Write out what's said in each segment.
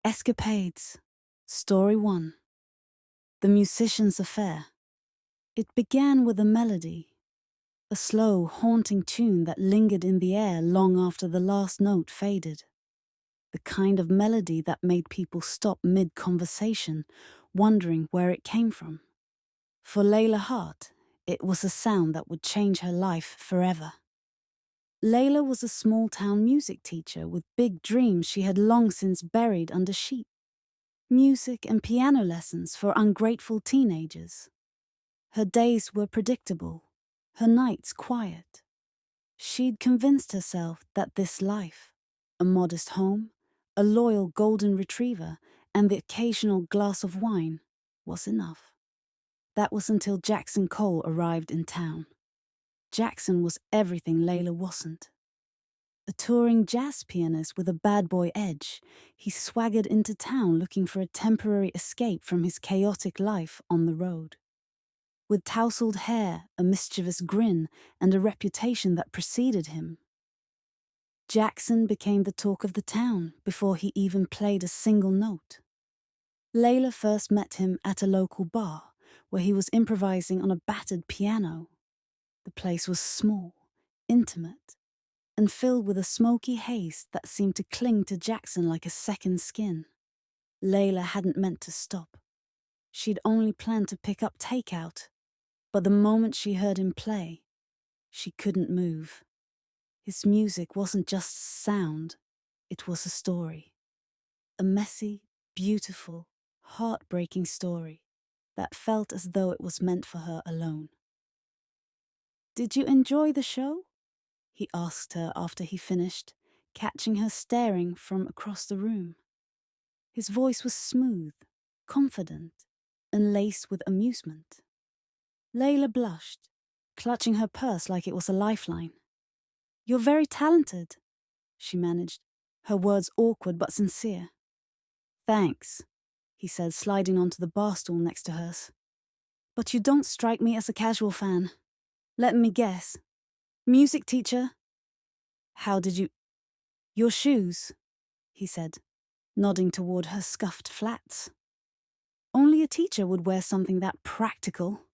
Escapades. Story 1. The Musician's Affair. It began with a melody, a slow, haunting tune that lingered in the air long after the last note faded. The kind of melody that made people stop mid-conversation, wondering where it came from. For Layla Hart, it was a sound that would change her life forever. Layla was a small-town music teacher with big dreams she had long since buried under sheep. Music and piano lessons for ungrateful teenagers. Her days were predictable, her nights quiet. She'd convinced herself that this life, a modest home, a loyal golden retriever, and the occasional glass of wine, was enough. That was until Jackson Cole arrived in town. Jackson was everything Layla wasn't. A touring jazz pianist with a bad boy edge, he swaggered into town looking for a temporary escape from his chaotic life on the road. With tousled hair, a mischievous grin, and a reputation that preceded him, Jackson became the talk of the town before he even played a single note. Layla first met him at a local bar, where he was improvising on a battered piano. The place was small, intimate, and filled with a smoky haze that seemed to cling to Jackson like a second skin. Layla hadn't meant to stop. She'd only planned to pick up takeout, but the moment she heard him play, she couldn't move. His music wasn't just sound, it was a story. A messy, beautiful, heartbreaking story that felt as though it was meant for her alone. "Did you enjoy the show?" he asked her after he finished, catching her staring from across the room. His voice was smooth, confident, and laced with amusement. Layla blushed, clutching her purse like it was a lifeline. "You're very talented," she managed, her words awkward but sincere. "Thanks," he said, sliding onto the bar stool next to hers. "But you don't strike me as a casual fan. Let me guess. Music teacher?" "How did you—" "Your shoes," he said, nodding toward her scuffed flats. "Only a teacher would wear something that practical."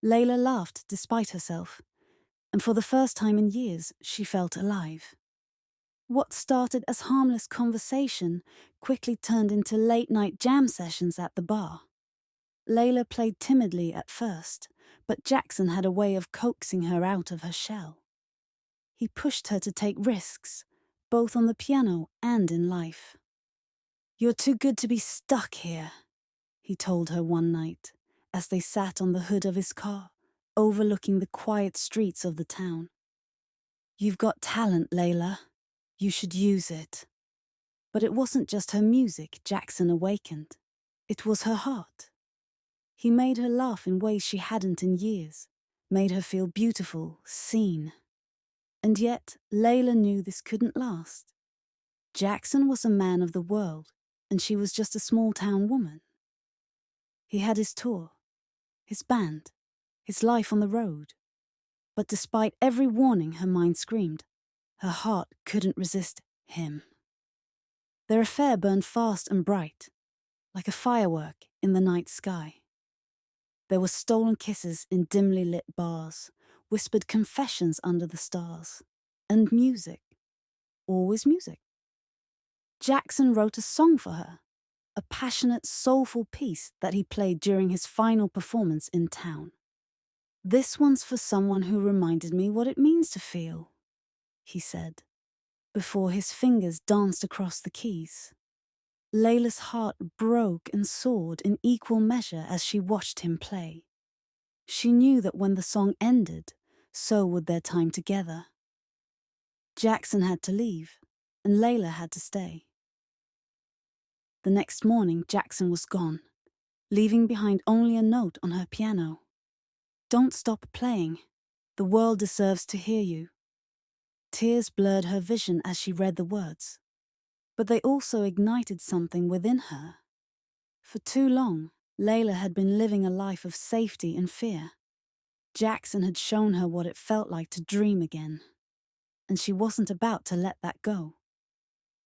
Layla laughed despite herself, and for the first time in years, she felt alive. What started as harmless conversation quickly turned into late-night jam sessions at the bar. Layla played timidly at first, but Jackson had a way of coaxing her out of her shell. He pushed her to take risks, both on the piano and in life. "You're too good to be stuck here," he told her one night, as they sat on the hood of his car, overlooking the quiet streets of the town. "You've got talent, Layla. You should use it." But it wasn't just her music Jackson awakened. It was her heart. He made her laugh in ways she hadn't in years, made her feel beautiful, seen. And yet, Layla knew this couldn't last. Jackson was a man of the world, and she was just a small-town woman. He had his tour, his band, his life on the road. But despite every warning her mind screamed, her heart couldn't resist him. Their affair burned fast and bright, like a firework in the night sky. There were stolen kisses in dimly lit bars, whispered confessions under the stars, and music, always music. Jackson wrote a song for her, a passionate, soulful piece that he played during his final performance in town. "This one's for someone who reminded me what it means to feel," he said, before his fingers danced across the keys. Layla's heart broke and soared in equal measure as she watched him play. She knew that when the song ended, so would their time together. Jackson had to leave, and Layla had to stay. The next morning, Jackson was gone, leaving behind only a note on her piano. "Don't stop playing. The world deserves to hear you." Tears blurred her vision as she read the words, but they also ignited something within her. For too long, Layla had been living a life of safety and fear. Jackson had shown her what it felt like to dream again, and she wasn't about to let that go.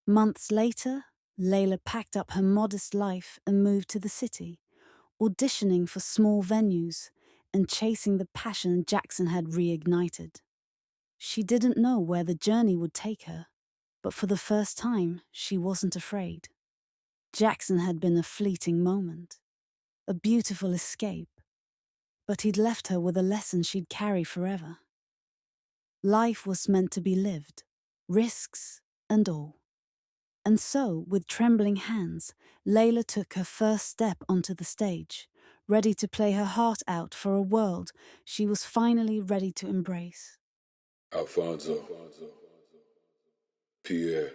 Months later, Layla packed up her modest life and moved to the city, auditioning for small venues and chasing the passion Jackson had reignited. She didn't know where the journey would take her, but for the first time, she wasn't afraid. Jackson had been a fleeting moment, a beautiful escape, but he'd left her with a lesson she'd carry forever. Life was meant to be lived, risks and all. And so, with trembling hands, Layla took her first step onto the stage, ready to play her heart out for a world she was finally ready to embrace. Alfonzo Pierre.